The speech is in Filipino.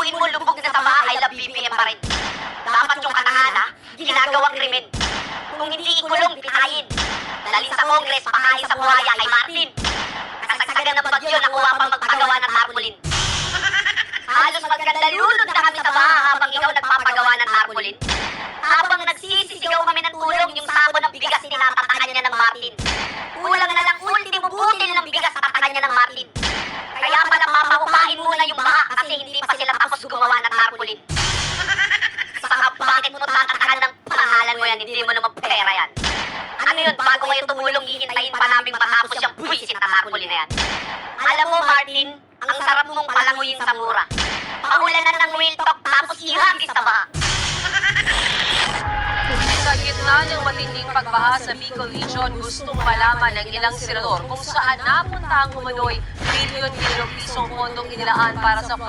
Siguraduhin mo lubog na sa bahay la BBM pa rin. Dapat yung katahana, ginagawang krimen. Kung hindi ikulong, pitayin. Dalhin sa Kongres, pakain sa buhaya kay Martin. Kasagsagan ng bagyo, nakuha pang magpagawa ng tarpaulin. Halos magkandalulod na kami sa baha habang ikaw nagpapagawa ng tarpaulin. Habang nagsisisigaw kami ng tulong, yung sako ng bigas tinatatakan niya ng Martin. Kulang na lang ultimo butil ng bigas sa tatakan niya ng Martin. Kaya pala papahupain muna yung baha kasi hindi pa sila tapos gumawa ng tarpaulin. Saka bakit mo tatatakan ng pangalan mo yan, hindi mo naman pera yan. Ano yun, bago kayo tumulong, hihintayin pa namin matapos yung buwisit na tarpaulin na yan. Alam mo Martin, ang sarap mong palanguyin sa mura. Paulanan ng real talk tapos ihagis sa baha. Sa gitna ng matinding pagbaha sa Bicol Region, gustong malaman ng ilang senador kung saan napunta ang umano'y bilyon-bilyong pisong pondong inilaan para sa flood